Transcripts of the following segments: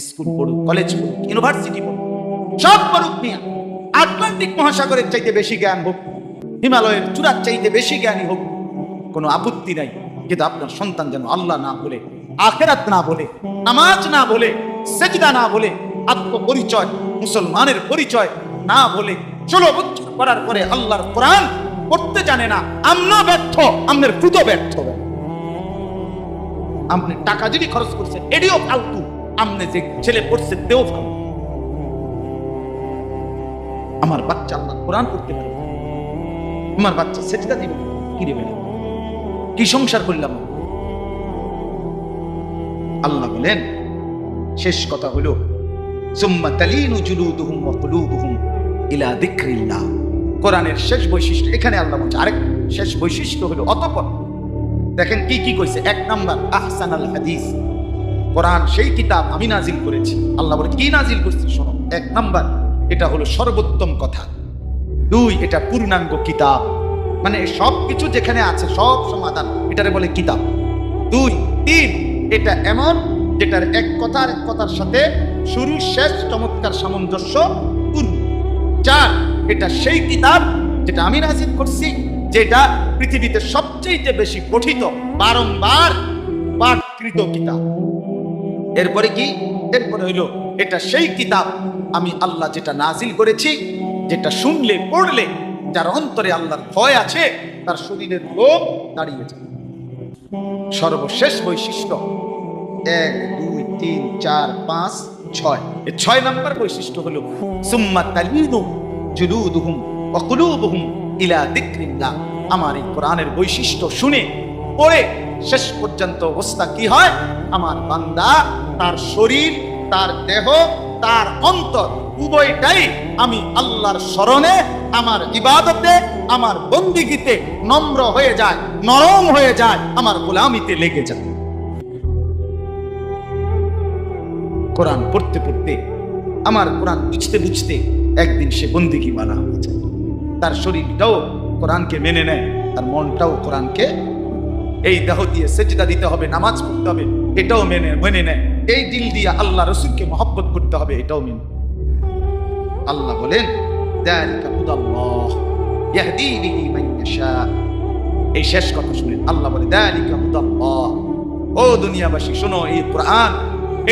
School পড়ুক, college পড়ুক, university পড়ুক, সব পড়ুক মিয়া, আটলান্টিক মহাসাগরের চাইতে বেশি জ্ঞান হোক, হিমালয়ের চূড়ার চাইতে বেশি জ্ঞানী হোক, কোনো আপত্তি নাই। কিন্তু আপনার সন্তান যেন আল্লাহ না বলে, আখিরাত না বলে, নামাজ না বলে, সেজদা না বলে, আত্মপরিচয়, মুসলমানের পরিচয় না বলে 16 বছর করার পরে আল্লাহর কোরআন পড়তে জানে না। আমরা ব্যর্থ, আমাদের ফুটো ব্যর্থ। আপনি টাকা যদি খরচ করছেন এটিও ফালতু, আপনি যে ছেলে পড়ছে তেও ফালতু। আমার বাচ্চা আল্লাহ কোরআন পড়তে পারে, আমার বাচ্চা সেজদা দিবে, কি দেবে, কি সংসার করলাম। আল্লাহ বলেন, শেষ কথা হলো সুম্মা তালিনু জুলুদুহুম ওয়া কুলুবুহুম ইলা যিকরিল্লাহ। কোরআনের শেষ বৈশিষ্ট্য এখানে আল্লাহ বলছে। আরেক শেষ বৈশিষ্ট্য হলো অতঃপর দেখেন কি কি কইছে। 1 নাম্বার আহসানাল হাদিস, কোরআন সেই কিতাব আমি নাজিল করেছি। আল্লাহ বলে কি নাজিল করছি শোনো। 1 নাম্বার এটা হলো সর্বোত্তম কথা। 2 এটা পূর্ণাঙ্গ কিতাব, মানে সবকিছু যেখানে আছে সব সমাধান, এটারে বলে কিতাব। 2 3 এটা এমন যেটার এক কথা আর এক কথার সাথে শুরু শেষ চমৎকার সামঞ্জস্য পূর্ণ। 4 এটা সেই কিতাব যেটা আমি নাজিল করছি, যেটা পৃথিবীতে সবচেয়ে বেশি পঠিত, বারংবার পাঠকৃত কিতাব। এরপরে কি? এরপরে হইল এটা সেই কিতাব আমি আল্লাহ যেটা নাজিল করেছি, যেটা শুনলে পড়লে যার অন্তরে আল্লাহর ভয় আছে তার শরীরের লোভ দাঁড়িয়ে যায়। সর্বশেষ বৈশিষ্ট্য 1 2 3 4 5 6 এই 6 নম্বর বৈশিষ্ট্য হলো সুম্মা তালিনু জুলুদুহুম ওয়া কুলুবুহুম ইলা যিকরিল্লাহ। আমার এই কোরআনের বৈশিষ্ট্য শুনে পড়ে শেষ পর্যন্ত অবস্থা কি হয়? আমার বান্দা তার শরীর, তার দেহ, তার অন্তর উভয়টাই আমি আল্লাহর শরণে, আমার ইবাদতে, আমার বন্দিগিতে নম্র হয়ে যায়, নরম হয়ে যায়, আমার গোলামিতে লেগে যায়। কোরআন পড়তে পড়তে, আমার কোরআন বুঝতে বুঝতে একদিন সে বন্দিগি মানা হয়ে যায়। তার শরীরটাও কোরআনকে মেনে নেয়, তার মনটাও কোরআনকে, এই দেহ দিয়ে সেজদা দিতে হবে, নামাজ পড়তে হবে, এটাও মেনে নেয়। এই দিল দিয়ে আল্লাহ রসুলকে মহব্বত করতে হবে, এটাও মেনে। আল্লাহ বলেন যালিকা হুদাল্লাহ ইয়াহদি বিহি মান ইয়াশা। এই শেষ কথা শুনেন, আল্লাহ বলে যালিকা হুদাল্লাহ, ও দুনিয়াবাসী শোনো, এই কোরআন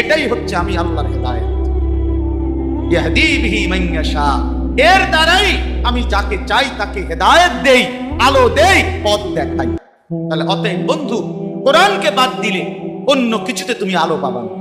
এটাই হচ্ছে আমি আল্লাহর হেদায়েত। ইয়াহদি বিহি মান ইয়াশা, এর দ্বারাই আমি যাকে চাই তাকে হেদায়েত দেই, আলো দেই, পথ দেখাই। তাহলে অতএব বন্ধু, কোরআনকে বাদ দিলে অন্য কিছুতে তুমি আলো পাবা না।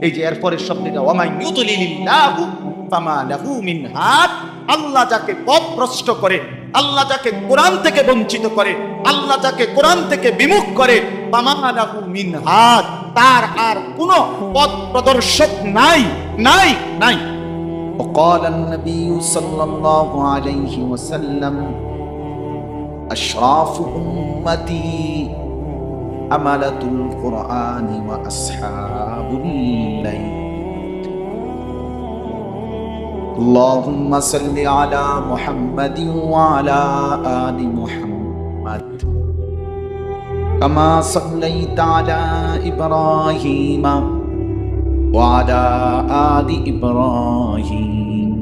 এই যে এরপরের শব্দটা ওয়ামাই ইউদলিলিল্লাহু ফামা লাহু মিন হাদ, আল্লাহ যাকে পথভ্রষ্ট করে, আল্লাহ যাকে কোরআন থেকে বঞ্চিত করে, আল্লাহ যাকে কোরআন থেকে বিমুখ করে, ফামা লাহু মিন হাদ, তার আর কোনো পথ প্রদর্শক নাই, নাই, নাই। وقال النبي صلى الله عليه وسلم أشراف أمتي حملة القرآن وأصحاب الليل اللهم صل على محمد وعلى آل محمد كما صليت على إبراهيم وعلى آل إبراهيم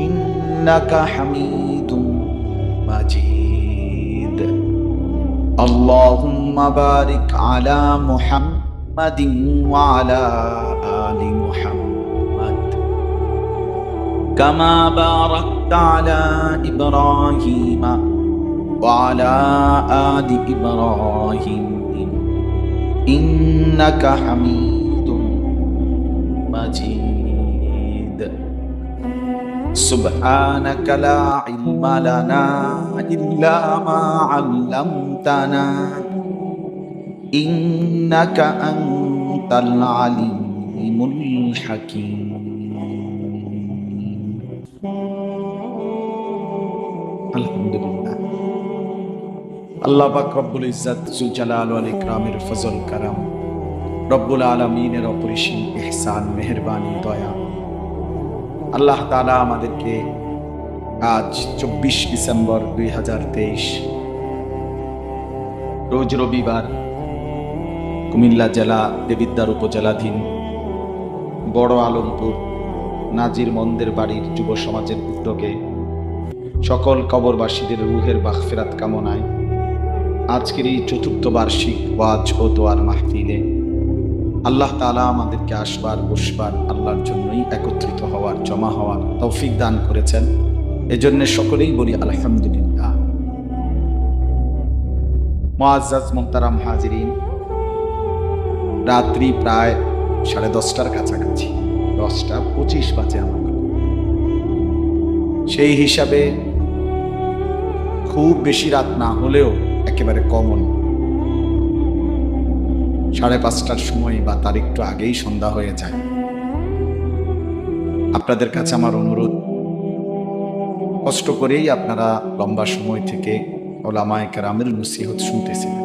إنك حميد مجيد اللهم بارك على محمد وعلى آل محمد كما باركت على إبراهيم وعلى آل إبراهيم إنك حميد مجيد سبحانك لا علم لنا إلا ما علمتنا إنك أنت العليم الحكيم الحمد لله আল্লাহ পাক রব্বুল ইজ্জত যুল জালাল ওয়াল ইকরামের ফজল করম, রব্বুল আলামিনের অপরিসীম ইহসান, মেহেরবানি, দয়া। আল্লাহ তাআলা আমাদেরকে আজ 24 ডিসেম্বর 2023 রোজ রবিবার কুমিল্লা জেলা দেবিদ্বার উপজেলাধীন বড় আলমপুর নাজির মন্দের বাড়ির যুব সমাজের উদ্যোগে সকল কবরবাসীদের রুহের মাগফিরাত কামনায় আজকের এই চতুর্থ বার্ষিক ওয়াজ ও দোয়ার মাহফিলে আল্লাহ তাআলা আমাদেরকে আসবার বসবার আল্লাহর জন্যই একত্রিত হওয়ার, জমা হওয়ার তৌফিক দান করেছেন। এজন্য সকলেই বলি আলহামদুলিল্লাহ। মুআজ্জাজ মুহতারাম হাজিরিন, রাত্রি প্রায় 10:30টার কাছাকাছি, 10:25 বাজে আমার। সেই হিসাবে খুব বেশি রাত না হলেও একেবারে কমন 5:30টার সময় বা তার একটু আগেই সন্ধ্যা হয়ে যায়। আপনাদের কাছে আমার অনুরোধ, কষ্ট করেই আপনারা লম্বা সময় থেকে ওলামায়ে কেরামের নসিহত শুনতেছিলেন।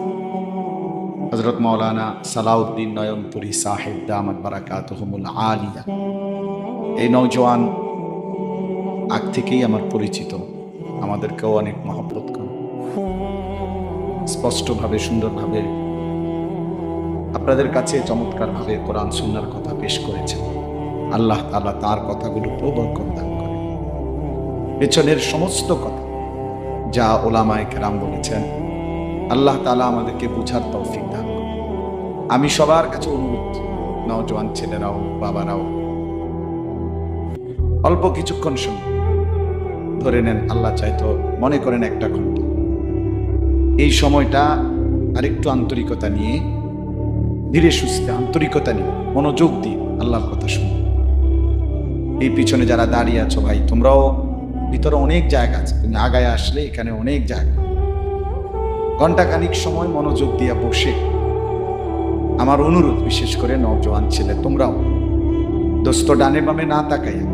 হযরত মাওলানা সালাউদ্দিন নয়নপুরী সাহেব দামাত বারাকাতুহুমুল আলিয়া, এই নওজোয়ান আগ থেকেই আমার পরিচিত, আমাদেরকেও অনেক মহব্বত করে, স্পষ্টভাবে সুন্দরভাবে আপনাদের কাছে চমৎকারভাবে কোরআন সুন্নাহর কথা পেশ করেছেন। আল্লাহ তাআলা তার কথাগুলো বরকত দান করে। পেছনের সমস্ত কথা যা ওলামায়ে কেরাম বলেছেন, আল্লাহ তাআলা আমাদেরকে বুঝার তৌফিক দান করে। আমি সবার কাছে অনুরোধ, নওজোয়ান ছেলেরাও বাবারাও অল্প কিছুক্ষণ শুনুন, ধরে নেন আল্লাহ চাইতো মনে করেন 1 ঘন্টা। এই সময়টা আরেকটু আন্তরিকতা নিয়ে, ধীরে সুস্থে আন্তরিকতা নিয়ে, মনোযোগ দিয়ে আল্লাহর কথা শুনুন। এই পিছনে যারা দাঁড়িয়ে আছো ভাই, তোমরাও ভিতরে অনেক জায়গা আছে, তুমি আগায় আসলে এখানে অনেক জায়গা। ঘন্টাখানিক সময় মনোযোগ দিয়ে বসে আমার অনুরোধ, বিশেষ করে নওজোয়ান ছেলে তোমরাও দোস্ত ডানে বামে না তাকাইয়া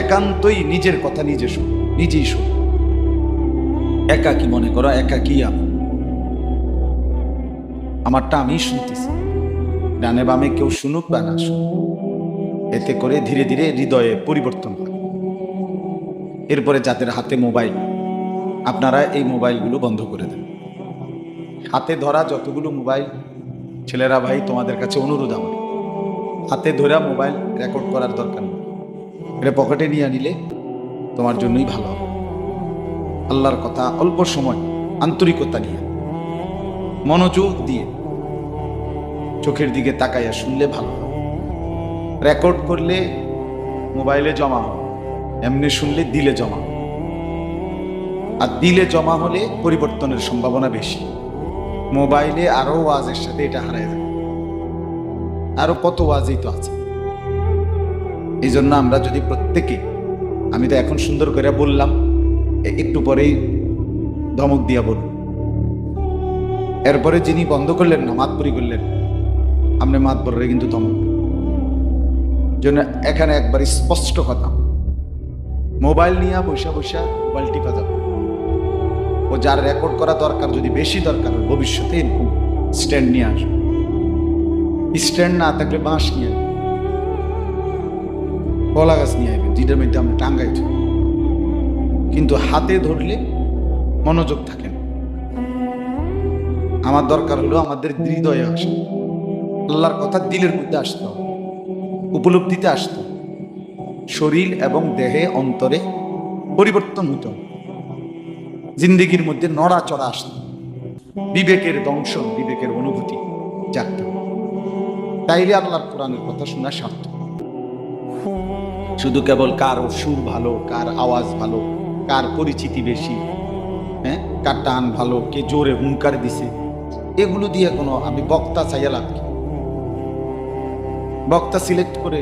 একান্তই নিজের কথা নিজে শোনো, নিজেই শোনো। একাকী মনে করো, একাকী আমারটা আমি শুনতেছি, ডানে বামে কেউ শুনুক বা না শুনুক, এতে করে ধীরে ধীরে হৃদয়ে পরিবর্তন হয়। এরপরে যাদের হাতে মোবাইল, আপনারা এই মোবাইলগুলো বন্ধ করে দেন। হাতে ধরা যতগুলো মোবাইল, ছেলেরা ভাই তোমাদের কাছে অনুরোধ আমার, হাতে ধরা মোবাইল রেকর্ড করার দরকার নেই, এটা পকেটে নিয়ে নিলে তোমার জন্যই ভালো হবে। আল্লাহর কথা অল্প সময় আন্তরিকতা নিয়ে, মনোযোগ দিয়ে চোখের দিকে তাকাইয়া শুনলে ভালো হবে। রেকর্ড করলে মোবাইলে জমা হবে, এমনি শুনলে দিলে জমা হবে। আর দিলে জমা হলে পরিবর্তনের সম্ভাবনা বেশি। মোবাইলে আরো ওয়াজের সাথে এটা হারায় যাবে, আরো কত ওয়াজই তো আছে। এই জন্য আমরা যদি প্রত্যেকে, আমি তো এখন সুন্দর করে বললাম, একটু পরেই ধমক দিয়া বলুন। এরপরে যিনি বন্ধ করলেন না, মাতবরি করলেন, আপনি মাতবরে কিন্তু ধমক জন্য। এখানে একবার স্পষ্ট কথা, মোবাইল নিয়ে বসা বসা মোবাইল টিপা যাবে। ও যার রেকর্ড করা দরকার, যদি বেশি দরকার হয় ভবিষ্যতে এরকম স্ট্যান্ড নিয়ে আসবে। স্ট্যান্ড না থাকলে বাঁশ নিয়ে আসবে, কলা গাছ নিয়ে আসবে, যেটার মধ্যে আমরা টাঙ্গাই। কিন্তু হাতে ধরলে মনোযোগ থাকে না। আমার দরকার হলো আমাদের হৃদয়ে আসে, আল্লাহর কথা দিলের মধ্যে আসতে হবে, উপলব্ধিতে আসতে হবে, শরীর এবং দেহে অন্তরে পরিবর্তন হতে হবে, জিন্দেগির মধ্যে নড়াচড়া আসতে, বিবেকের দংশন, বিবেকের অনুভূতি জাগতে হবে। তাইলে আল্লাহর কোরআনের কথা শোনা সার্থক। শুধু কেবল কার সুর ভালো, কার আওয়াজ ভালো, কার পরিচিতি বেশি, হ্যাঁ, কার টান ভালো, কে জোরে হুঙ্কার দিছে, এগুলো দিয়ে কোনো আমি বক্তা চাইয়া লাভ কি? বক্তা সিলেক্ট করে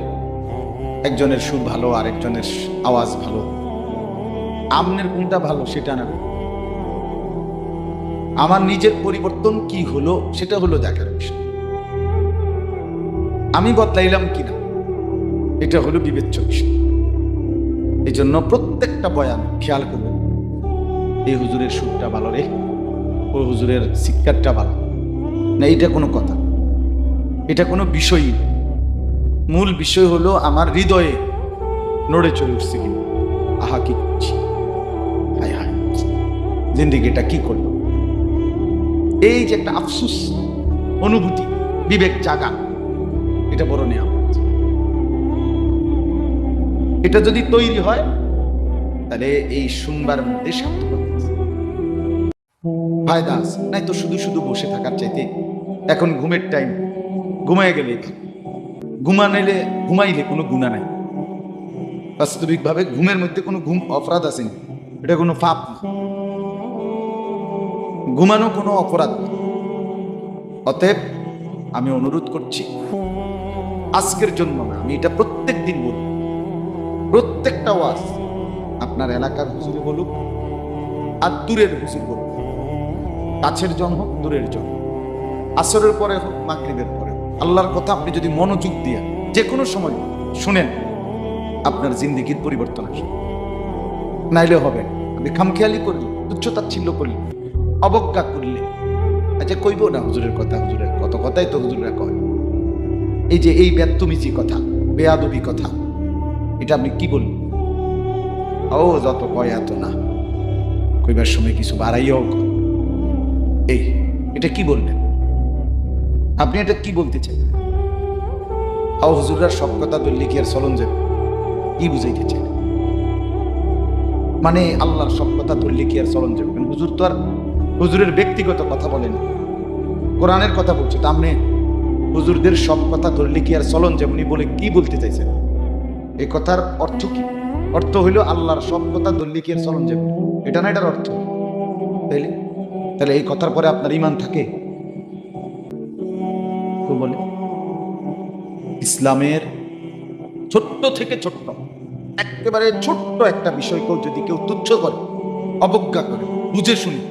একজনের সুর ভালো আর একজনের আওয়াজ ভালো, আমনের কোনটা ভালো সেটা না, আমার নিজের পরিবর্তন কি হলো সেটা হলো দেখার বিষয়। আমি বদলাইলাম কিনা এটা হলো বিবেচ্য বিষয়। এই জন্য প্রত্যেকটা বয়ান খেয়াল করবেন, এই হুজুরের সুরটা ভালো রে, ওই হুজুরের শিক্ষাটা ভালো না, এটা কোনো কথা, এটা কোনো বিষয়ই। মূল বিষয় হলো আমার হৃদয়ে নড়ে চলে উঠছে কিনা, আহা কি করছি, হায় হায় জিন্দিগিটা কি করলো, এই যে একটা আফসোস অনুভূতি, বিবেক জাগা, এটা বড় নিয়ামত। এটা যদি তৈরি হয় তাহলে এই শুনবার মধ্যে সার্থকতা আছে, ফায়দা আছে। নাই তো শুধু শুধু বসে থাকার চাইতে এখন ঘুমের টাইম, ঘুমায় গেলে ঘুমাইলে কোনো গুনাহ নাই। বাস্তবিকভাবে ঘুমের মধ্যে কোনো অপরাধ আছে না, এটা কোনো পাপ না, ঘুমানো কোনো অপরাধ না। অতএব আমি অনুরোধ করছি, আজকের জন্য না, আমি এটা প্রত্যেক দিন বলব, প্রত্যেকটা ওয়াজ আপনার এলাকার হুজুরে বলুক আর দূরের হুজুর বলুক, কাছের জন হোক দূরের জন, আসরের পরে হোক মাগরিবের পরে হোক, আল্লাহর কথা আপনি যদি মনোযোগ দিয়ে যে কোনো সময় শুনেন, আপনার জিন্দেগির পরিবর্তন আসবে। নাইলে হবে না। আপনি খামখেয়ালি করলে, তুচ্ছতাচ্ছিল্য করলে, অবজ্ঞা করলে, আচ্ছা কইব না হুজুরের কথা, হুজুরের কত কথাই তো হুজুররা কয়, এই যে এই বেত্তমিজি কথা, বেয়াদবি কথা, এটা আপনি কি বলবেন? ও যত কয় এত না, কইবার সময় কিছু বাড়াইও কয়, এটা কি বললেন আপনি? এটা কি বলতে চাই? হুজুররা সব কথা বললে কি আর চলন যাবে? কি বুঝাইতে চাই? মানে আল্লাহর সব কথা ধরলে কি আর চলন যাবে? হুজুর তো আর হুজুরের ব্যক্তিগত কথা বলেন, কোরআনের কথা বলছে। তা আপনি হুজুরদের সব কথা ধরলে কি আর চলন যাবে উনি বলে কি বলতে চাইছেন? এই কথার অর্থ কি? অর্থ হইল আল্লাহর সব কথা ধরলে কি আর চলন যাবে, এটা না এটার অর্থ। তাহলে এই কথার পরে আপনার ঈমান থাকে? তো বলে ইসলামের ছোট্ট থেকে ছোট্ট, একেবারে ছোট্ট একটা বিষয়কেও যদি কেউ তুচ্ছ করে, অবজ্ঞা করে, বুঝে শুনে,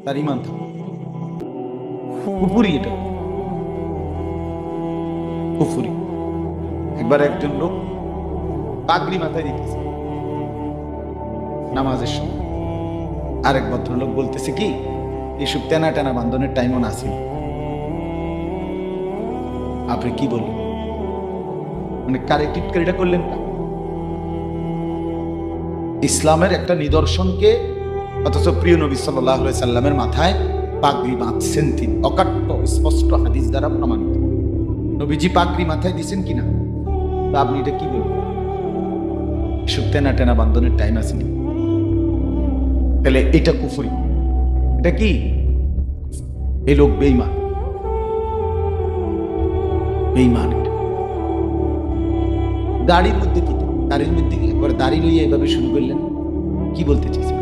তার ঈমান থাকে। কুফরি, এটা কুফরি। একবার একজন লোক পাগড়ি মাথায় দিতেছে নামাজের সময়, আরেক ভদ্রলোক বলতেছে কি এইসব টানা টানা বান্ধনের টাইমও না ছিল। আপনি কি বললেন? মানে কারে টিটকারিটা করলেন না? ইসলামের একটা নিদর্শনকে অথচ প্রিয় নবী সাল্লাল্লাহু আলাইহি সাল্লামের মাথায় পাগড়ি বাঁধছেন তিনি, অকাট্য স্পষ্ট হাদিস দ্বারা প্রমাণিত। নবীজি পাগড়ি মাথায় দিয়েছেন কিনা, তা আপনি এটা কি বলবেন? এসব টানা টানা বান্ধনের টাইম আসেনি, তাহলে এটা কুফরি। এটা কি? এই লোক বেঈমান, বেঈমান। দাড়ির মধ্যে কি? দাড়ির মধ্যে একবার দাড়ি লইয়া এইভাবে শুরু করলেন, কি বলতে চাইছে?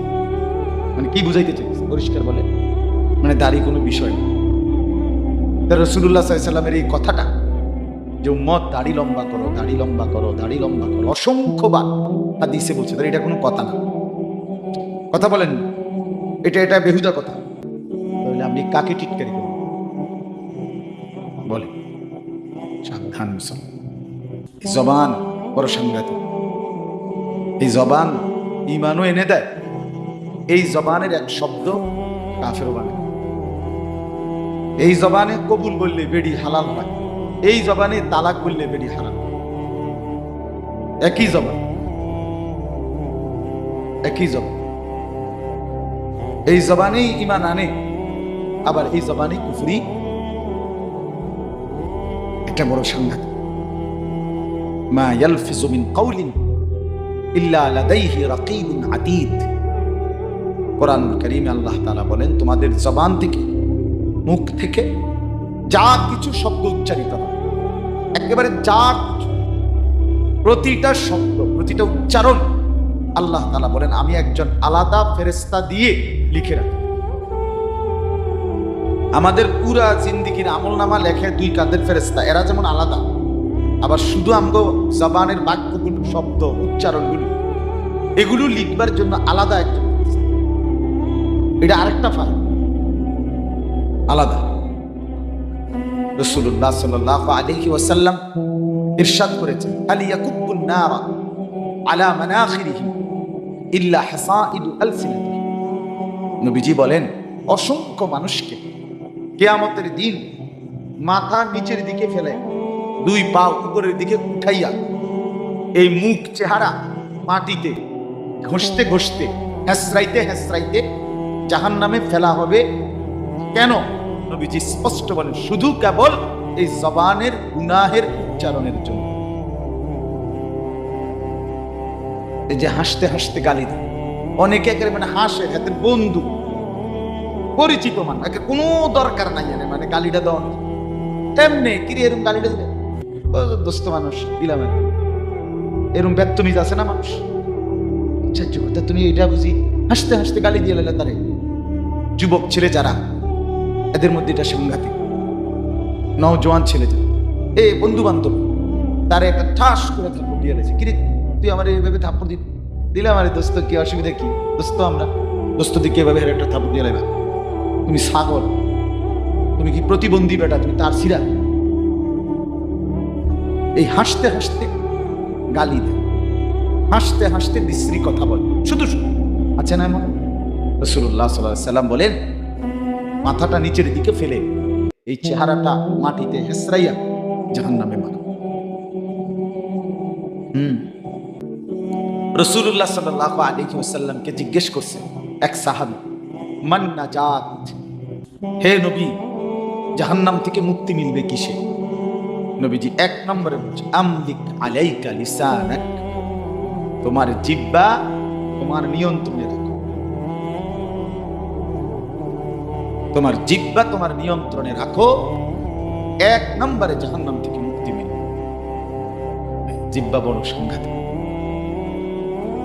মানে কি বুঝাইতে চাইছে? পরিষ্কার বলে, মানে দাড়ি কোনো বিষয় না। রাসূলুল্লাহ সাল্লাল্লাহু আলাইহি সাল্লামের এই কথাটা যে উম্মত দাড়ি লম্বা করো, দাড়ি লম্বা করো, দাড়ি লম্বা করো, অসংখ্যবার হাদিসে বলছে, তাহলে এটা কোনো কথা না। কথা বলেন, এটা বেহুদা কথা। তাহলে আপনি কাকে টিটকারি করবেন? বলে সাবধান মুসলমান, জবান বড় সাংঘাতিক। এই জবান ঈমানও এনে দেয়, এই জবানের এক শব্দ কাফেরও বানায়। এই জবানে কবুল বললে বেড়ি হালাল হয়, এই জবানে তালাক বললে বেড়ি হারাম। একই জবান, একই জবান। এই জবানেই ঈমান আনে, আবার এই জবানেই কুফরি। এটা বড় সাংঘাতিক। মা ইয়ালফিজু মিন কাউলিন ইল্লা লাদাইহি রাকীবুন আতীদ। কোরআনুল কারীমে আল্লাহ তাআলা বলেন, তোমাদের জবান থেকে, মুখ থেকে যা কিছু শব্দ উচ্চারিত হয়, একেবারে যা কিছু, প্রতিটা শব্দ, প্রতিটা উচ্চারণ আল্লাহ তাআলা বলেন আমি একজন আলাদা ফেরেশতা দিয়ে লিখে রাখি। আমাদের পুরা জিন্দেগির আমলনামা লেখে দুই কাঁধের ফেরেশতা, এরা যেমন আলাদা, আবার শুধু আমগো জবানের বাক্যগুলো, শব্দ, উচ্চারণগুলো, এগুলো লিখবার জন্য আলাদা একজন। এটা আরেকটা ফাইল আলাদা। রাসূলুল্লাহ সাল্লাল্লাহু আলাইহি ওয়াসাল্লাম ইরশাদ করেছেন, আল ইয়াকুব্বুন নারা আলা মানাখিরিহিম ইল্লা হাসাইদু আলসিনাতিহিম। নবীজি বলেন, অসংখ্য মানুষকে কিয়ামতের দিন মাথা নিচের দিকে ফেলে, দুই পা উপরের দিকে উঠাইয়া, এই মুখ চেহারা মাটিতে ঘষতে ঘষতে, হেসরাইতে হেসরাইতে জাহান্নামে ফেলা হবে। কেন? নবীজি স্পষ্ট বলেন, শুধু কেবল এই জবানের গুনাহের উচ্চারণের জন্য। এই যে হাসতে হাসতে গালি দেয়, অনেকে একেবারে মানে হাসে, হাতের বন্ধু পরিচিত মান, একে কোনো দরকার নাই জানে মানে গালিটা দেওয়া তেমনি কিরে এরকম গালিটা দিলে দোস্ত মানুষ দিলাম, এরকম ব্যর্থমিজ আছে না মানুষ। কথা তুমি এটা বুঝি হাসতে হাসতে গালি দিয়ে লাইলে তারে। যুবক ছেলে যারা, এদের মধ্যে এটা সাংঘাতিক। নওজোয়ান ছেলে যারা, এ বন্ধু বান্ধব, তারে একটা ঠাস করে থাপ্পড় দিয়ে গেছে, কিরে তুই আমার এইভাবে থাপ্পড় দিলে আমার দোস্ত কি অসুবিধা কি, দোস্ত আমরা দোস্ত দিকে এভাবে একটা থাপ্পড় দিয়ে লাইবা, তুমি ছাগল, তুমি কি প্রতিবন্ধী বেটা, তুমি তার সিরা। এই হাসতে হাসতে গালি দেয়, হাসতে হাসতে বিশ্রী কথা বলে, শুধু আছে না এমন। রাসূলুল্লাহ সাল্লাল্লাহু আলাইহি ওয়াসাল্লাম বলেন, মাথাটা নিচের দিকে ফেলে এই চেহারাটা মাটিতে হেসরাইয়া জাহান্নামে মারা। রাসূলুল্লাহ সাল্লাল্লাহু আলাইহি ওয়াসাল্লামকে জিজ্ঞেস করছে এক সাহাবী, মান নাজাত, হে নবী জাহান্নাম থেকে মুক্তি মিলবে কিসে? নবীজি এক নম্বরে বলছে, আমলিক আলাইকা লিসানাক, তোমার জিহ্বা তোমার নিয়ন্ত্রণে রাখো, তোমার জিহ্বা তোমার নিয়ন্ত্রণে রাখো, এক নম্বরে জাহান্নাম থেকে মুক্তি মিলবে। জিহ্বা বড় সাংঘাতিক।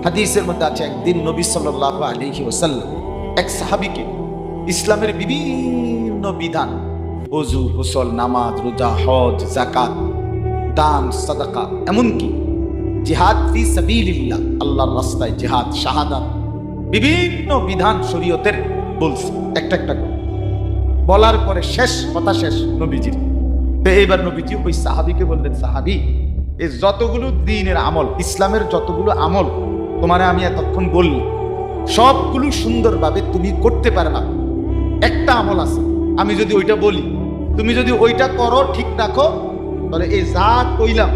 হাদিসের মধ্যে আছে, একদিন নবী সাল্লাল্লাহু আলাইহি ওয়াসাল্লাম এক সাহাবীকে ইসলামের বিভিন্ন বিধান, ওযু, গোসল, নামাজ, রোজা, হজ, যাকাত, দান, সাদাকা, এমনকি জিহাদ ফি সাবিলিল্লাহ, আল্লাহর রাস্তায় জিহাদ, শাহাদাত, বিভিন্ন বিধান শরীয়তের বলছে একটা একটা করে। বলার পরে শেষ কথা শেষ নবীজির। তো এইবার নবীজি ওই সাহাবীকে বললেন, সাহাবী এই যতগুলো দ্বীনের আমল, ইসলামের যতগুলো আমল তোমারে আমি এতক্ষণ বললি, সবগুলো সুন্দরভাবে তুমি করতে পারবা, একটা আমল আছে, আমি যদি ওইটা বলি, তুমি যদি ওইটা করো, ঠিক রাখো, তাহলে এই যা কইলাম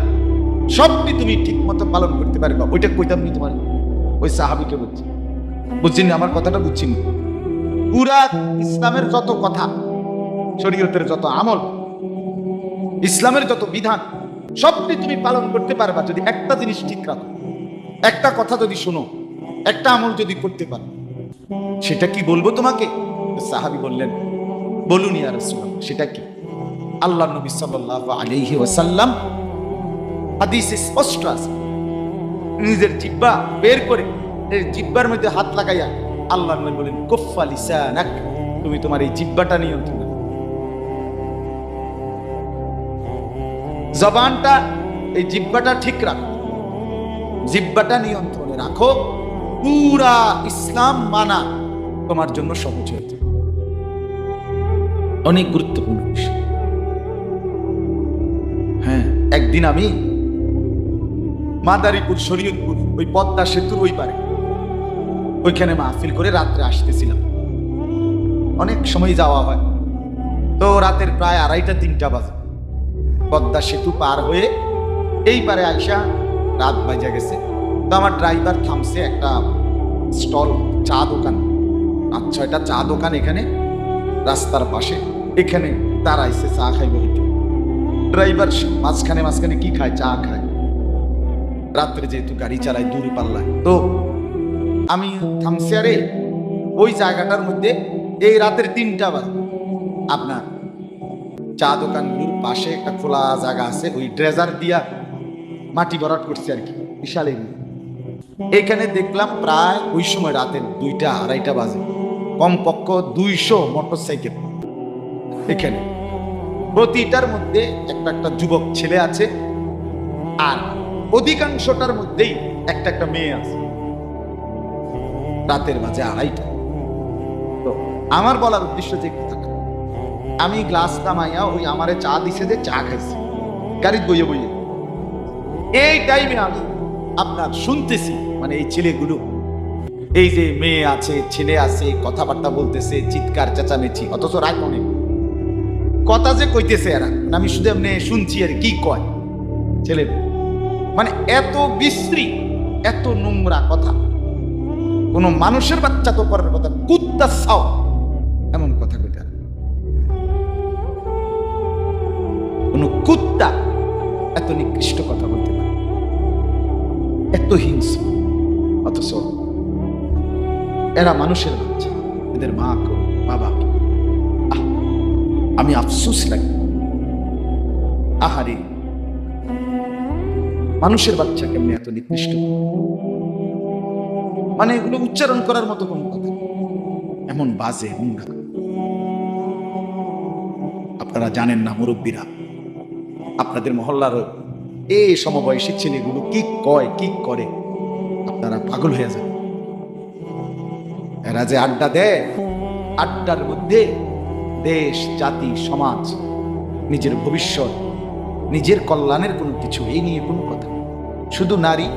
সবটি তুমি ঠিক মতো পালন করতে পারবা। ওইটা কইতাম নি তোমার। ওই সাহাবীকে বলছি, বুঝছিনি আমার কথাটা, বুঝছিনি? পুরা ইসলামের যত কথা, শরীয়তের যত আমল, ইসলামের যত বিধান, সবটি তুমি পালন করতে পারবা যদি একটা জিনিস ঠিক রাখো, একটা কথা যদি শোনো, একটা আমল যদি করতে পারো। সেটা কি বলবো তোমাকে? সাহাবী বললেন, বলুন ইয়া রাসূলুল্লাহ, সেটা কি? আল্লাহর নবী সাল্লাল্লাহু আলাইহি ওয়াসাল্লাম হাদিসে স্পষ্ট আছে, নিজের জিহ্বা বের করে এই জিহ্বার মধ্যে হাত লাগাইয়া আল্লাহর নবী বলেন, কুফফা লিসানাক, তুমি তোমার এই জিহ্বাটা নিয়ন্ত্রণ করো, জবানটা, এই জিহ্বাটা ঠিক রাখো, জিহ্বাটা নিয়ন্ত্রণে রাখো, পুরা ইসলাম মানা তোমার জন্য সহজ হয়েছে। অনেক গুরুত্বপূর্ণ বিষয়। হ্যাঁ, একদিন আমি মাদারীপুর, শরীয়তপুর, ওই পদ্মা সেতুর ওই পারে, ওইখানে মাহফিল করে রাত্রে আসতেছিলাম। অনেক সময় যাওয়া হয়, তো রাতের প্রায় 2:30-3টা বাজে। পদ্মা সেতু পার হয়ে এই পারে আইসা রাত বাজে গেছে। তো আমার ড্রাইভার থামছে একটা স্টল, চা দোকান, 5-6টা চা দোকান এখানে রাস্তার পাশে, এখানে দাঁড়াইছে চা খাইব। ড্রাইভার মাঝখানে মাঝখানে কি খায়? চা খায়। রাত্রে যেহেতু গাড়ি চালায় দূর পাল্লায়, তো আমি থামছি, আরে ওই জায়গাটার মধ্যে এই রাতের 3টা বাজে আপনার চা দোকানগুলোর পাশে একটা খোলা জায়গা আছে, ওই ড্রেজার দিয়া মাটি ভরাট করছে আর কি, বিশাল এরিয়া। এখানে দেখলাম প্রায় ওই সময় রাতের 2টা-2:30 বাজে, কমপক্ষ 200 মোটরসাইকেল এখানে, প্রতিটার মধ্যে একটা একটা যুবক ছেলে আছে, আর অধিকাংশটার মধ্যেই একটা একটা মেয়ে আছে। রাতের মাঝে 2:30। তো আমার বলার উদ্দেশ্য যে কথাটা, আমি গ্লাস নামাইয়া ওই আমারে চা দিছে যে চা খাইছি গাড়ির বইয়ে বইয়ে, এই টাইমে আমি আপনার শুনতেছি মানে এই ছেলেগুলো, এই যে মেয়ে আছে ছেলে আছে, কথাবার্তা বলতেছে, চিৎকার চেঁচামেচি, অথচ রাত অনেক, কথা যে কইতেছে এরা, আমি শুধু এমনি শুনছি আর কি কয় ছেলে, মানে এত বিশ্রী, এত নোংরা কথা, কোন মানুষের বাচ্চা তো করার কথা, কুত্তা ছাও এমন কথা কইতে, কোন কুত্তা এত নিকৃষ্ট কথা বলতে পারে, এত হিংস্র। অথচ এরা মানুষের বাচ্চা, এদের মা বাবা, আমি আফসোস লাগে। আহারে, মানুষের বাচ্চা কেমনি এত নিকৃষ্ট, মানে এগুলো উচ্চারণ করার মতো কোন কথা, এমন বাজে নোংরা। আপনারা জানেন না মুরব্বীরা, আপনাদের মহল্লার এই সমবয়সী ছেলেগুলো কি কয় কি করে, আপনারা পাগল হয়ে যান। এরা যে আড্ডা দেয়, আড্ডার মধ্যে দেশ, জাতি, সমাজ, নিজের ভবিষ্যৎ, নিজের কল্যাণের কোনো কিছু এই নিয়ে কোনো কথা, শুধু নারী,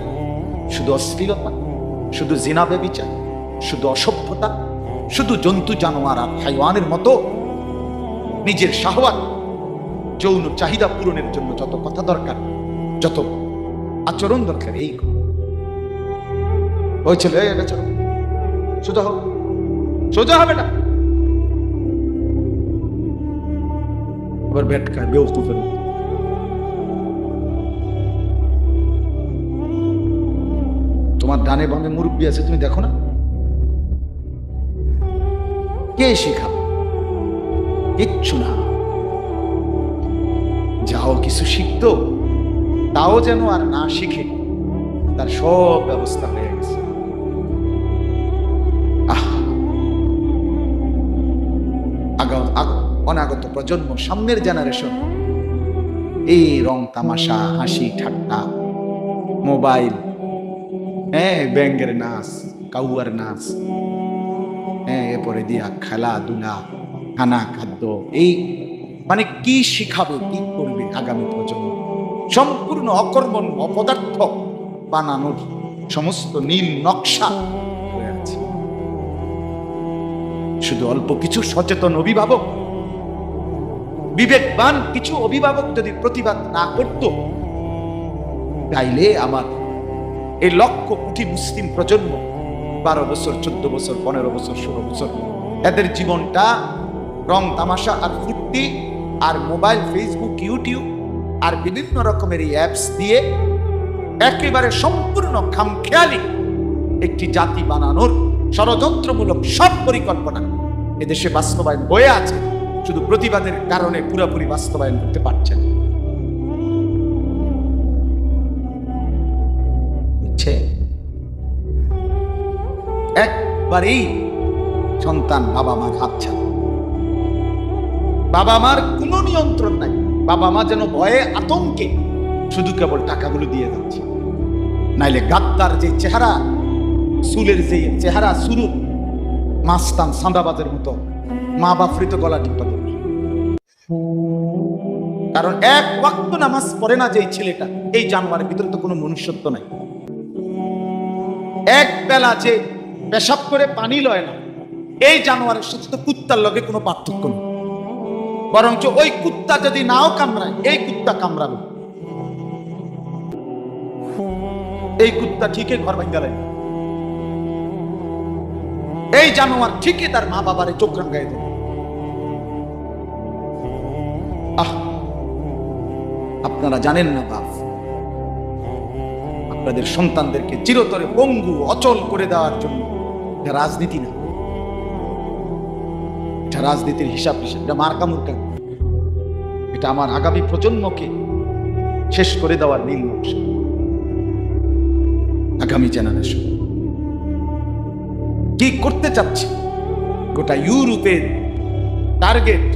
শুধু অশ্লীলতা, শুধু জিনা ব্যভিচার, শুধু অসভ্যতা, শুধু জন্তু জানোয়ার আর হাইওয়ানের মতো নিজের শাহওয়াত, যৌন চাহিদা পূরণের জন্য যত কথা দরকার, যত আচরণ দরকার, এই ওই ছেলে সোজা হোক, সোজা হবে না, আবার ব্যাট খায় বেউকুফের মতো। তোমার ডানে বামে মুরব্বী আছে, তুমি দেখো না? কে শিখা? কিচ্ছু না। যাও কিছু শিখতো, তাও যেন আর না শিখে, তার সব ব্যবস্থা হয়ে গেছে। অনাগত প্রজন্ম, সামনের জেনারেশন এই রং তামাশা, হাসি ঠাট্টা, মোবাইল, ব্যাঙ্গের নাচ, কাউয়ার নাচ, এরপরে দিয়া খেলাধুলা, খানা খাদ্য, এই মানে কি শিখাবে, কি করবে আগামী প্রজন্ম? সম্পূর্ণ অকর্মণ, অপদার্থ বানানোর সমস্ত নীল নকশা হয়ে আছে। শুধু অল্প কিছু সচেতন অভিভাবক, বিবেকবান কিছু অভিভাবক যদি প্রতিবাদ না করত, তাইলে আমার এই লক্ষ কোটি মুসলিম প্রজন্ম, 12 বছর, 14 বছর, 15 বছর, 16 বছর, এদের জীবনটা রং তামাশা আর ফুর্তি আর মোবাইল, ফেসবুক, ইউটিউব আর বিভিন্ন রকমের এই অ্যাপস দিয়ে একেবারে সম্পূর্ণ খামখেয়ালি একটি জাতি বানানোর ষড়যন্ত্রমূলক সব পরিকল্পনা এদেশে বাস্তবায়ন হয়ে আছে, শুধু প্রতিবাদের কারণে পুরোপুরি বাস্তবায়ন করতে পারছেন। বুঝছে? একবারেই সন্তান বাবা মার হাত ছাড়া, বাবা মার কোনো নিয়ন্ত্রণ নাই, বাবা মা যেন ভয়ে আতঙ্কে শুধু কেবল টাকাগুলো দিয়ে যাচ্ছে, নাইলে গাদ্দার যে চেহারা, চুলের যে চেহারা, শুরু মাস্তান সান্দাবাজের মতো মা বাফরিত গলা টিপা দেবে। কারণ এক ওয়াক্ত নামাজ পড়ে না যে ছেলেটা, এই জানোয়ারের ভিতরে তো কোনো মনুষ্যত্ব নাই। এক বেলা যে পেশাব করে পানি লয় না, এই জানোয়ারের সাথে তো কুত্তার লগে কোনো পার্থক্য নেই, বরঞ্চ ওই কুত্তা যদি নাও কামড়ায়, এই কুত্তা কামড়াবে, এই কুত্তা ঠিকই ঘর ভাঙ্গা লাগে, এই জানোয়ার ঠিকই তার মা বাবারে চোখ রাঙ্গাই দেয়। আপনারা জানেন না বাপ, আপনাদের সন্তানদেরকে চিরতরে পঙ্গু অচল করে দেওয়ার জন্য এটা রাজনীতি না, এটা রাজনীতির হিসাব, এটা মার্কা মুর্কা, এটা আমার আগামী প্রজন্মকে শেষ করে দেওয়ার নীল নকশা। আগামী জেনারেশন কি করতে চাচ্ছে? গোটা ইউরোপের টার্গেট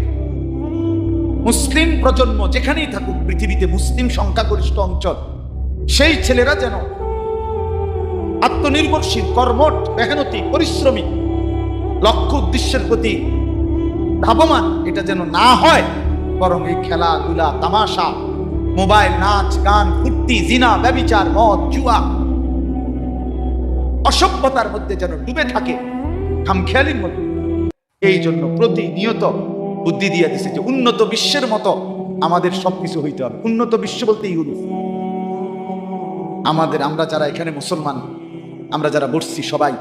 মুসলিম প্রজন্ম যেখানেই থাকুক পৃথিবীতে, মুসলিম সংখ্যাগরিষ্ঠ অঞ্চল, সেই ছেলেরা যেন আত্মনির্ভরশীল, কর্মঠ, মেহনতি, পরিশ্রমী, লক্ষ্য উদ্দেশ্যের প্রতি ধাবমান এটা যেন না হয়, বরং এই খেলাধুলা, তামাশা, মোবাইল, নাচ গান, ফুর্তি, জিনা, ব্যভিচার, মদ, জুয়া, অসভ্যতার মধ্যে যেন ডুবে থাকে, খামখেয়ালির মধ্যে। এই জন্য প্রতিনিয়ত বুদ্ধি দিয়ে দিছে যে উন্নত বিশ্বের মতো আমাদের সবকিছু হইতে হবে। উন্নত বিশ্ব বলতে ইউরোপ। আমরা যারা এখানে মুসলমান, আমরা যারা বসছি সবাই,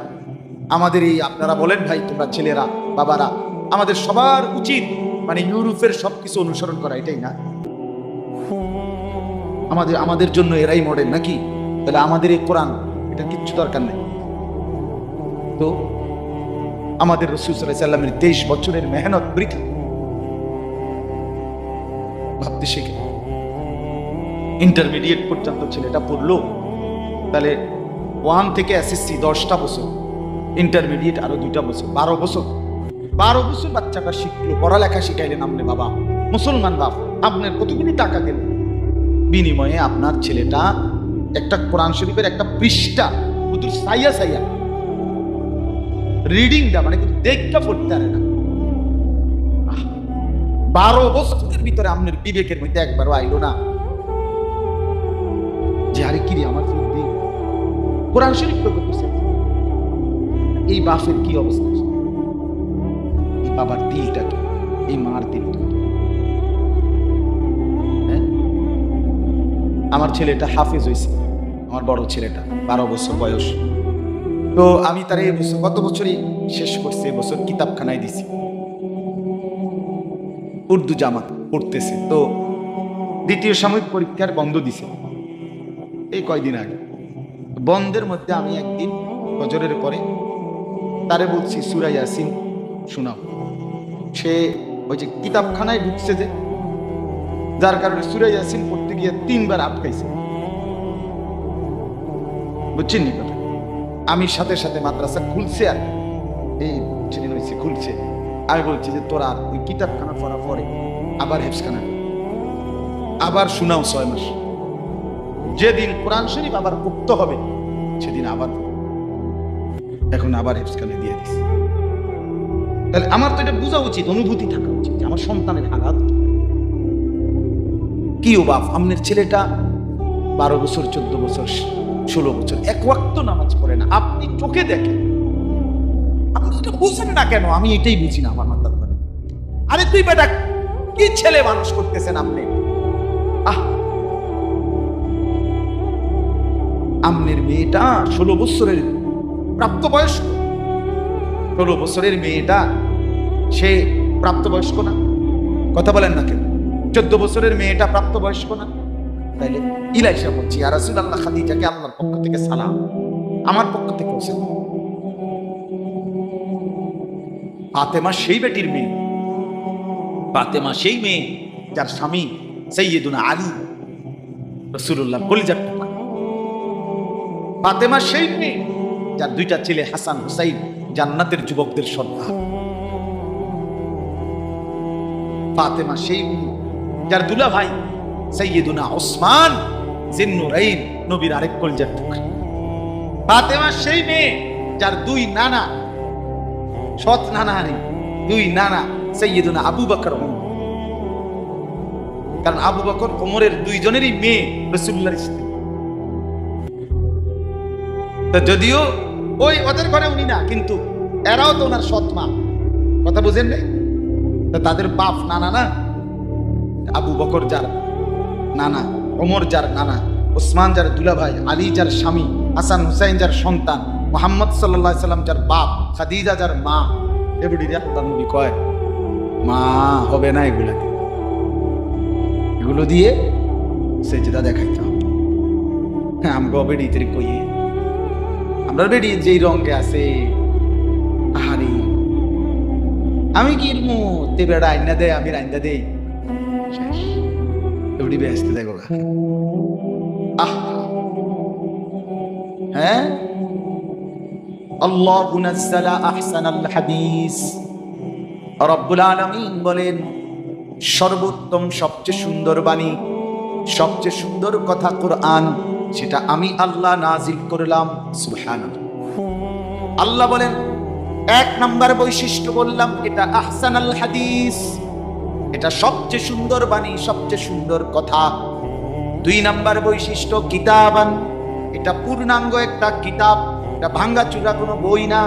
আমাদের এই, আপনারা বলেন ভাই তোমরা ছেলেরা, বাবারা, আমাদের সবার উচিত মানে ইউরোপের সবকিছু অনুসরণ করা, এটাই না? আমাদের জন্য এরাই মডেল নাকি? তাহলে আমাদের এই কোরআন, এটা কিচ্ছু দরকার নেই। তো আমাদের রাসূল সাল্লাল্লাহু আলাইহি সাল্লামের 23 বছরের মেহনত বৃথা। ভাবতে শিখে ইন্টারমিডিয়েট পর্যন্ত ছেলেটা পড়লো, তাহলে 1 থেকে এসএসসি 10টা বছর, ইন্টারমিডিয়েট আরো 2টা বছর, 12 বছর। 12 বছর বাচ্চাটা শিখলো, পড়ালেখা শিখাইলেন আপনি বাবা, মুসলমান বাপ, আপনার কতগুলো টাকা গেল, বিনিময়ে আপনার ছেলেটা একটা কোরআন শরীফের একটা পৃষ্ঠা শুধু সাইয়া সাইয়া রিডিংটা মানে কিন্তু দেখটা পড়তে পারে না। 12 বছরের ভিতরে আপনার বিবেকের মধ্যে একবারও আইলো না যে আরে কিরে আমার বুদ্ধি কোরআন শরীফ পড়তেছে। এই বাপের কি অবস্থা, এই বাবার দিলটা কি, এই মার দিলটা কি? আমার ছেলেটা হাফেজ হয়েছে, আমার বড় ছেলেটা 12 বছর বয়স। তো আমি তার এই বছর গত বছরই শেষ করছি, এবছর কিতাবখানায় দিছি, উর্দু জামাত পড়তেছে। তো দ্বিতীয় সাময়িক পরীক্ষার বন্ধ দিছে এই কয়দিন আগে। বন্ধের মধ্যে আমি একদিন ফজরের পরে তারে বলছি সূরা ইয়াসিন শোনাও। সে ওই যে কিতাবখানায় ঢুকছে যে, যার কারণে সূরা ইয়াসিন পড়তে গিয়ে 3 বার আটকাইছে, বুঝছেন নি কথা? আমি সাথে সাথে মাদ্রাসা খুলছে, আর এই সেদিন হয়েছে খুলছে, আমি বলছি যে তোরা ওই কিতাবখানা পড়া পরে আবার হেফজখানা আবার শোনাও 6 মাস, যেদিন কোরআন শরীফ আবার মুক্ত হবে সেদিন আবার, এখন আবার হেফজখানে দিয়ে দিস। তাহলে আমার তো এটা বোঝা উচিত, অনুভূতি থাকা উচিত আমার সন্তানের হালাত কি। ও বাপ, আপনার ছেলেটা 12 বছর 14 বছর 16 বছর এক ওয়াক্ত নামাজ পড়ে না, আপনি চোখে দেখেন, আপনি এটা বুঝেন না কেন? আমি এটাই বুঝি না আমার মাথার উপরে। আরে তুই বেটা কি ছেলে মানুষ করতেছেন আপনি? আমনের মেয়েটা 16 বছরের প্রাপ্তবয়স্ক, 16 বছরের মেয়েটা সে প্রাপ্তবয়স্ক না? কথা বলেন না কেন? 14 বছরের মেয়েটা প্রাপ্তবয়স্ক না? তাইলে ইলাইসা বলছি আর রাসূলুল্লাহ খাদিজাকে আল্লাহর পক্ষ থেকে সালাম, আমার পক্ষ থেকে সালাম। ফাতেমা সেই বেটির মেয়ে, ফাতেমা সেই মেয়ে যার স্বামী সাইয়্যিদুনা আলী রাসূলুল্লাহ কলিজার টুকরা। ফাতেমা সেই মেয়ে যার 2টা ছেলে হাসান হুসাইন জান্নাতের যুবকদের সর্দার। ফাতেমা সেই মেয়ে যার দুলা ভাই সাইয়্যিদুনা ওসমান জিন্নুরাইন নবীর আরেক কলিজার টুকরা। ফাতেমা সেই মেয়ে যার 2 নানা, সৎ নানা নেই, 2 নানা সাইয়্যিদুনা আবু বকর ওমর। কারণ আবু বকর ওমরের 2 জনেরই মেয়ে রাসূলুল্লাহর স্ত্রী। তো যদিও ওই ওদের ঘরে উনি না, কিন্তু এরাও তো ওনার সৎ মা, কথা বুঝেন না? তো তাদের বাপ নানা না, আবু বকর যার নানা, ওমর যার নানা, ওসমান যার দুলা ভাই, আলী যার স্বামী, হাসান হুসাইন যার সন্তান, মুহাম্মদ সাল্লাল্লাহু আলাইহি সাল্লাম যার বাপ, খাদিজা যার মা। এগুলির আল্লাহ নবী কয় মা হবে না, এগুলো দিয়ে সেজদা দেখাইতে হবে। হ্যাঁ, আমরা বেড়িতে কই, আমরা বেড়ি যেই রঙে আছে, আহারি আমি কি তে বেড়া আইনা দেয়, আমি রাইন্দা দেই, এগুলি বেহেশতে দেখো। হ্যাঁ, আল্লাহু নাযালা আহসানাল হাদিস, রব্বুল আলামিন বলেন সর্বোত্তম সবচেয়ে সুন্দর বাণী, সবচেয়ে সুন্দর কথা কোরআন, সেটা আমি আল্লাহ নাজিল করলাম। সুবহানাল্লাহ। আল্লাহ বলেন 1 নাম্বার বৈশিষ্ট্য বললাম এটা আহসানাল হাদিস, এটা সবচেয়ে সুন্দর বাণী, সবচেয়ে সুন্দর কথা। 2 নাম্বার বৈশিষ্ট্য কিতাবান, এটা পূর্ণাঙ্গ একটা কিতাব, এটা ভাঙ্গাচুরা কোনো বই না।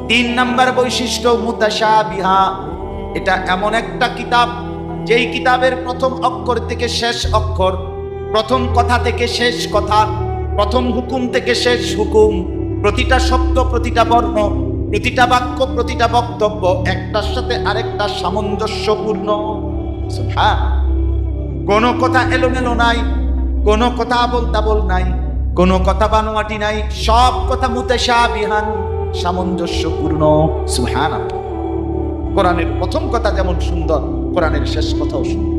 3 নাম্বার বৈশিষ্ট্য মুতাশাবিহা, এটা এমন একটা কিতাব যেই কিতাবের প্রথম অক্ষর থেকে শেষ অক্ষর, প্রথম কথা থেকে শেষ কথা, প্রথম হুকুম থেকে শেষ হুকুম, প্রতিটা শব্দ, প্রতিটা বর্ণ, প্রতিটা বাক্য, প্রতিটা বক্তব্য একটার সাথে আরেকটা সামঞ্জস্যপূর্ণ। হ্যাঁ, কোনো কথা এলোমেলো নাই, কোনো কথা আবোল তাবোল নাই, কোনো কথা বানোয়াটি নাই, সব কথা মুতাশাবিহান, সামঞ্জস্যপূর্ণ। সুবহানাল্লাহ। কোরআনের প্রথম কথা যেমন সুন্দর, কোরআনের শেষ কথাও সুন্দর।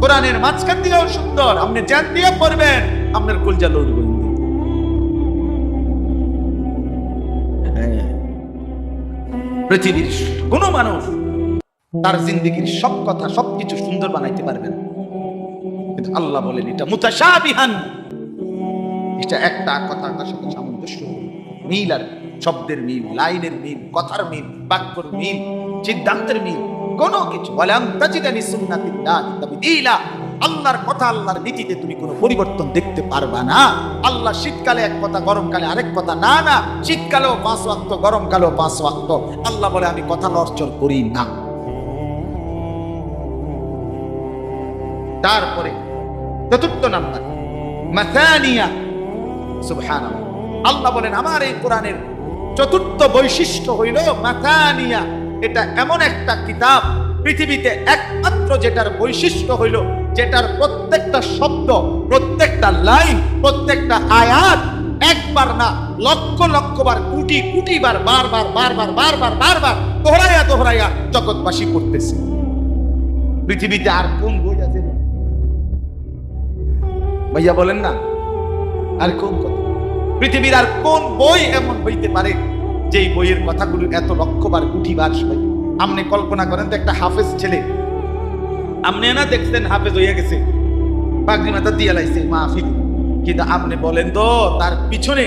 কোরআনের মাঝখান দিয়েও সুন্দর, আপনি জান দিয়ে পড়বেন, আপনার কলজা লড়বে। পৃথিবীর কোন মানুষ তার জিন্দেগীর সব কথা সবকিছু সুন্দর বানাইতে পারবে না, কিন্তু আল্লাহ বলেন এটা মুতাশাবিহান, এটা একটা কথার সাথে সামঞ্জস্য, মিল, আর শব্দের মিল, লাইনের মিল, কথার মিল, বাক্যর মিল, সিদ্ধান্তের মিল, কোনো কিছু। ওয়ালাম তাজিদা লিসুন্নাতিল্লাহি তাবদীলা। আল্লাহর কথা, আল্লাহর নীতিতে তুমি কোনো পরিবর্তন দেখতে পারবা না। আল্লাহ শীতকালে এক কথা, গরমকালে আরেক কথা, না না, শীতকালেও 5 ওয়াক্ত, গরমকালেও 5 ওয়াক্ত। আল্লাহ বলে আমি কথা নড়চড় করি না। তারপরে চতুর্থ নাম্বার মাসানিয়া। সুবহানাল্লাহ। আল্লাহ বলেন আমার এই কোরআনের চতুর্থ বৈশিষ্ট্য হইল মাসানিয়া। এটা এমন একটা কিতাব পৃথিবীতে একমাত্র যেটার বৈশিষ্ট্য হইল, যেটার প্রত্যেকটা শব্দ, প্রত্যেকটা লাইন, প্রত্যেকটা আয়াত একবার না লক্ষ লক্ষ বার, কোটি কোটি বার, বারবার বারবার বারবার বারবার দোহরাইয়া দোহরাইয়া জগৎবাসী পড়তেছে। পৃথিবীতে আর কোন বই আছে ভাইয়া বলেন না? আর কোন কথা? পৃথিবীর আর কোন বই এমন হইতে পারে যে বইয়ের কথাগুলো এত লক্ষবার কোটিবার সবাই? আপনি কল্পনা করেন তো, একটা হাফেজ ছেলে, আপনি না দেখছেন হাফেজ হইয়া গেছে, পাগড়ি মাথা দিয়া লাইছে মাহফিল, কিন্তু আপনি বলেন তো তার পিছনে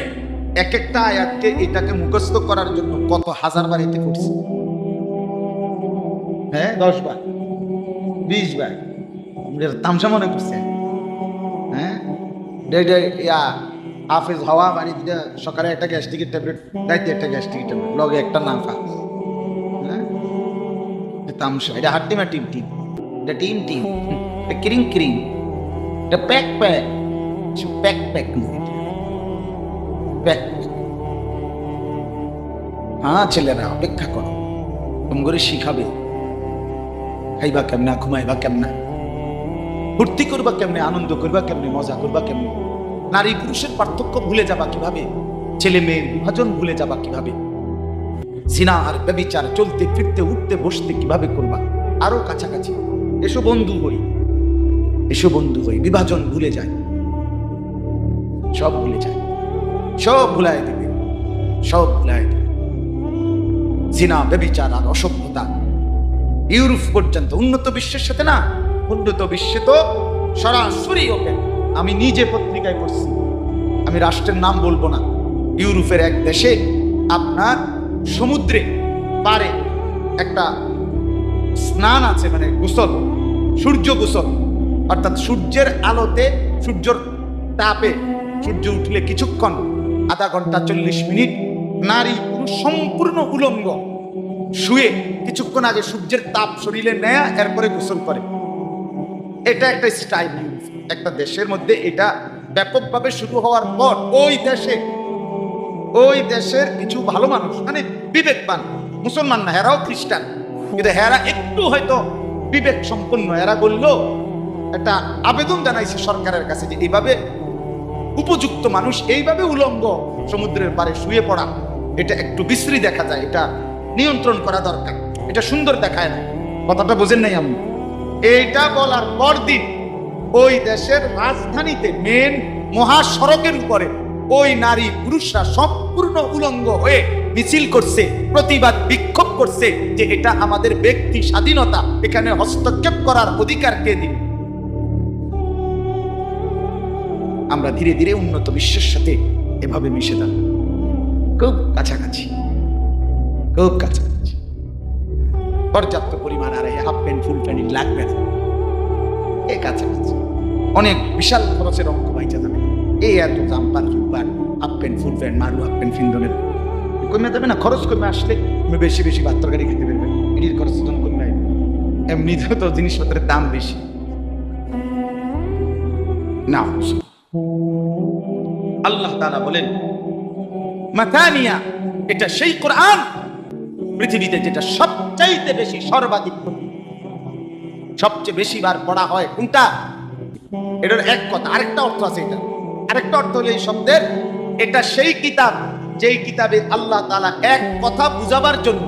এক একটা আয়াতকে, এটাকে মুখস্থ করার জন্য কত হাজার বার এতে করছে? হ্যাঁ, 10 বার, 20 বার, তামসা মনে করছে? হ্যাঁ, হাফেজ হওয়া মানে সকালে একটা গ্যাস্ট্রিকের ট্যাবলেট, রাইতে একটা গ্যাস্ট্রিকের ট্যাবলেট, লগে একটা নাফা। হ্যাঁ, তামসা। এটা হাট্টিমা টিম টিম, এটা টিম টিম, এটা ক্রিং ক্রিং, এটা pack pack, pack pack, pack. হ্যাঁ ছেলেরা অপেক্ষা করো, তুমি করে শিখাবে খাইবা কেমনা, ঘুমাইবা কেমনা, ফুর্তি করবা কেমনে, আনন্দ করবা কেমনে, মজা করবা কেমনে, নারী পুরুষের পার্থক্য ভুলে যাবা কিভাবে, ছেলে মেয়ের বিভাজন ভুলে যাবা কিভাবে, সিনা আর ব্যভিচার চলতে ফিরতে উঠতে বসতে কিভাবে করবা, আরো কাছাকাছি এসো বন্ধু হই, এসো বন্ধু হই। বিভাজন ভুলে যায়, সব ভুলে যায়, সব ভুলাই দেবে, সব ভুলাই দেবে। সিনা ব্যভিচার আর অসভ্যতা ইউরোপ পর্যন্ত, উন্নত বিশ্বের সাথে না, উন্নত বিশ্বে তো সরাসরি ওপেন। আমি নিজে পত্রিকায় পড়ছি, আমি রাষ্ট্রের নাম বলবো না, ইউরোপের এক দেশে আপনার সমুদ্রে পারে একটা স্নান আছে, মানে গোসল, সূর্য গোসল, অর্থাৎ সূর্যের আলোতে, সূর্যের তাপে, সূর্য উঠলে কিছুক্ষণ, আধা ঘন্টা 40 মিনিট নারী পুরুষ সম্পূর্ণ উলঙ্গ শুয়ে কিছুক্ষণ আগে সূর্যের তাপ শরীরে নেয়া, এরপরে গোসল করে। এটা একটা স্টাইল একটা দেশের মধ্যে। এটা ব্যাপকভাবে শুরু হওয়ার পর ওই দেশের কিছু ভালো মানুষ, মানে বিবেকবান, মুসলমান না, হেরাও খ্রিস্টান, কিন্তু হেরা একটু হয়তো বিবেক সম্পন্ন, এরা বললো একটা আবেদন জানাইছে সরকারের কাছে যে এইভাবে উপযুক্ত মানুষ এইভাবে উলঙ্গ সমুদ্রের পাড়ে শুয়ে পড়া, এটা একটু বিশ্রী দেখা যায়, এটা নিয়ন্ত্রণ করা দরকার, এটা সুন্দর দেখায় না। কথাটা বোঝেন নাই আমি? এইটা বলার পরদিন ওই দেশের রাজধানীতে মেন মহাসড়কের উপরে ওই নারী পুরুষরা সম্পূর্ণ উলঙ্গ হয়ে মিছিল করছে, প্রতিবাদ বিক্ষোভ করছে যে এটা আমাদের ব্যক্তি স্বাধীনতা, এখানে হস্তক্ষেপ করার অধিকার কে দিন? আমরা ধীরে ধীরে উন্নত বিশ্বের সাথে এভাবে মিশে যাব, খুব কাছাকাছি, খুব কাছাকাছি। পর্যাপ্ত পরিমাণ আর হাফ প্যান্ট ফুল প্যান্ট লাগবে না, এ কাছাকাছি। অনেক বিশাল খরচের অঙ্ক বাইচা যাবে, এই এত জাম্পার জুম্পার হাফ প্যান্ট ফুল প্যান্ট মারু হাফ প্যান্ট ফিন্দনের কমে যাবে না। খরচ কমে আসলে তুমি বেশি বেশি ভাত তরকারি খেতে পারবে, এটির খরচ কমে। এমনিতেও তো জিনিসপত্রের দাম বেশি না। আল্লাহ তাআলা বলেন মাথানিয়া, এটা সেই কোরআন পৃথিবীতে যেটা সবচাইতে বেশি, সর্বাধিক, সবচেয়ে বেশি বার পড়া হয়। কোনটা? এটার এক কথা, আরেকটা অর্থ আছে। এটা আরেকটা অর্থ হলো এই শব্দের, এটা সেই কিতাব যেই কিতাবে আল্লাহ তাআলা এক কথা বুঝাবার জন্য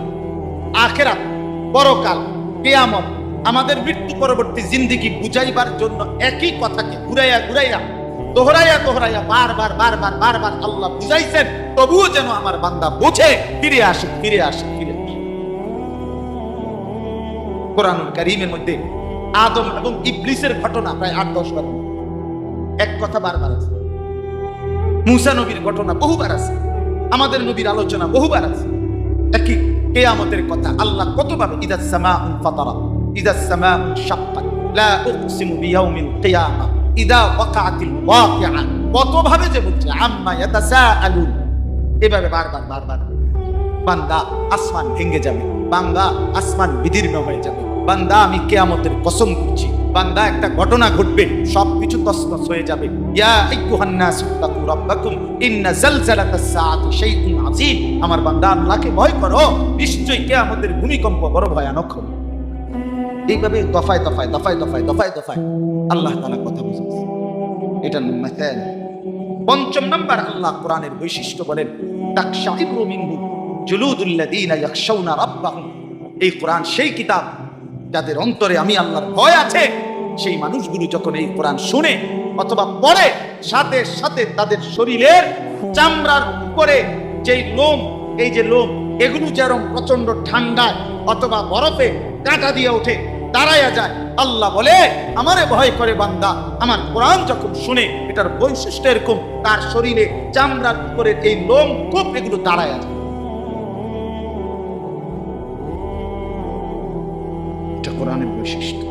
আখিরাত, পরকাল, কিয়ামত, আমাদের মৃত্যু পরবর্তী জিন্দেগি বুঝাইবার জন্য একই কথাকে ঘুরাইয়া ঘুরাইয়া দোহরাইয়া বারবার আল্লাহ বুঝাইছেন, তবুও যেন আমার বান্দা বুঝে ফিরে আসে। কোরআনুল কারীমের মধ্যে আদম এবং ইবলিসের ঘটনা প্রায় 8-10 বার, এক কথা বারবার আছে। মুসা নবীর ঘটনা বহুবার আছে, আমাদের নবীর আলোচনা বহুবার আছে। একই কিয়ামতের কথা আল্লাহ কতভাবে, ইদাস সামাউ ফাতারাত, ইদাস সামাউ শাক্কাত, লা উকসিমু বিয়াউমিল কিয়ামা, ইদা ওয়াকাআতিল ওয়াকিআ, কতভাবে যে বলছে আম্মা ইয়াতাসাআলুন, এভাবে বারবার বান্দা আসমান ভেঙে যাবে, বান্দা আসমান বিদীর্ণ হয়ে যাবে, বান্দা আমি কিয়ামতের কসম করছি, বান্দা একটা ঘটনা ঘটবে, সবকিছু তছনছ হয়ে যাবে। ইয়া আইয়ুহান নাস তাকু রাব্বাকুম ইন্না যালজালাতাস সাআতি শাইউন আযীম, আমার বান্দা আল্লাহকে ভয় করো, নিশ্চয়ই কিয়ামতের ভূমিকম্প বড় ভয়ানক হবে। এইভাবে দফায় আল্লাহ তাআলা কথা বুঝাচ্ছে। এটা মাসাল। ৫ম নাম্বার আল্লাহ কোরআনের বৈশিষ্ট্য বলেন তাকশাইরু মিনহু জুলুদুল লাযীনা ইয়াখশাউনা রাব্বাহুম। এই কোরআন সেই কিতাব যাদের অন্তরে আমি আল্লাহর ভয় আছে, সেই মানুষগুলো যখন এই কোরআন শুনে অথবা পড়ে, সাথে সাথে তাদের শরীরের চামড়ার উপরে যেই লোম, এই যে লোম, এগুলো যেরকম প্রচন্ড ঠান্ডায় অথবা বরফে কাঁটা দিয়ে ওঠে, দাঁড়ায়া যায়। আল্লাহ বলে আমারে ভয় করে বান্দা আমার কোরআন যখন শুনে, এটার বৈশিষ্ট্য এরকম, তার শরীরে চামড়ার উপরে এই লোম খুব এগুলো দাঁড়ায়া যায়। এটা কোরআনের বৈশিষ্ট্য।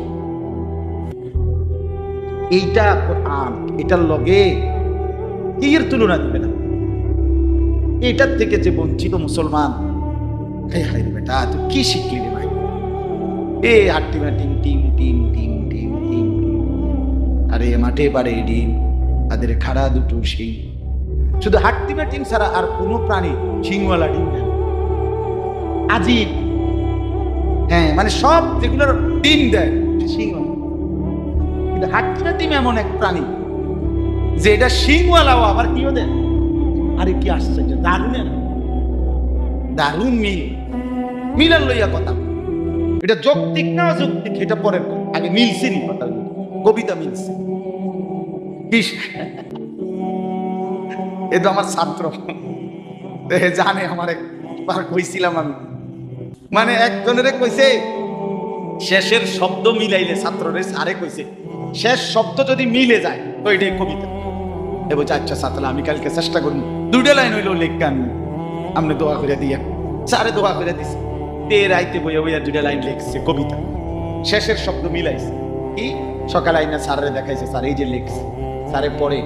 এইটা কোরআন, এটার লগে এর তুলনা দিবে না। এটার থেকে যে বঞ্চিত মুসলমান, হায় বেটা তুই কি শিখলি রে ভাই, এ হাট্টি টিম টিম টিম টিম টিম টিম, আরে মাঠে পারে ডিম, তাদের খাড়া দুটো শিং, শুধু হাট্টি টিম ছাড়া আর কোনো প্রাণী শিংওয়ালা ডিম নেই। আজিব, হ্যাঁ মানে সব যেগুলোর ডিম দেয় শিংওয়ালা, কিন্তু হাট্টি টিম এমন এক প্রাণী যে এটা শিংওয়ালাও আবার কিও দেয়। আরে কি আশ্চর্য, দারুণ মিলার লইয়া কথা। এটা যৌক্তিক না অযৌক্তিক এটা পরের কথা, আগে মিলছে নি কথা, কবিতা মিলছে। এ তো আমার ছাত্র জানে, আমার একবার কইছিলাম আমি, মানে একজনের কইছে শেষের শব্দ মিলাইলে, ছাত্ররে আরে কইছে শেষ শব্দ যদি মিলে যায় তো এটাই কবিতা। এ বলছে আচ্ছা ছাত্র, আমি কালকে চেষ্টা করব, 2টা লাইন হইলেও লেখা আমি আপনি দোয়া করে দিয়া, স্যারে দোয়া করে দিছে, রাইতে বইয়া 2টা লাইন লিখছে কবিতা, শেষের শব্দ মিলাইছে। কি সকাল আইনা স্যারে দেখাইছে, স্যার এই যে লিখছে, স্যারে পরে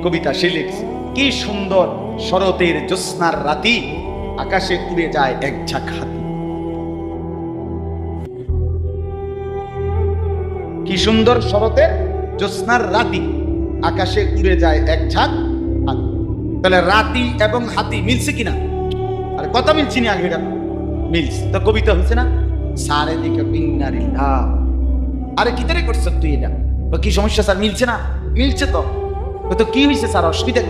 কবিতা সে লিখছে, কি সুন্দর শরতের জ্যোৎস্নার রাতি, আকাশে উড়ে যায় এক ঝাঁক হাতি। কি সুন্দর শরতের জ্যোৎস্নার রাতি, আকাশে উড়ে যায় এক ঝাঁক হাতি। তাহলে রাতি এবং হাতি মিলছে কিনা? আরে কথা মিলছি না, আগে মিলছে তো কবিতা হচ্ছে না। সারে দিকে বিন্নারিল্লাহ, আরে কি তারে করছ তুই এটা, কি সমস্যা স্যার? মিলছে না? মিলছে তো কি হয়েছে স্যার, অসুবিধা?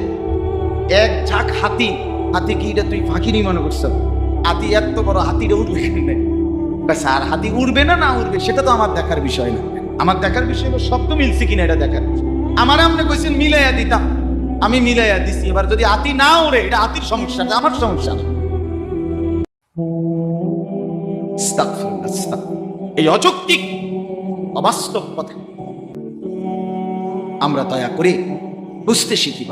এক ঝাঁক হাতি, হাতি কি এটা তুই ফাঁকি নি মনে করছ? হাতি এত বড়, হাতিটা উঠবে কেন? স্যার হাতি উড়বে না উড়বে সেটা তো আমার দেখার বিষয় না, আমার দেখার বিষয় হলো শব্দ মিলছে কিনা এটা দেখার। আমার আপনি কইছেন মিলাইয়া দিতাম, আমি মিলাইয়া দিছি। এবার যদি হাতি না উড়ে, এটা হাতির সমস্যা, আমার সমস্যা না। এই অযৌক্তিক অবাস্তব কথা আমরা দয়া করে বুঝতে শিখি।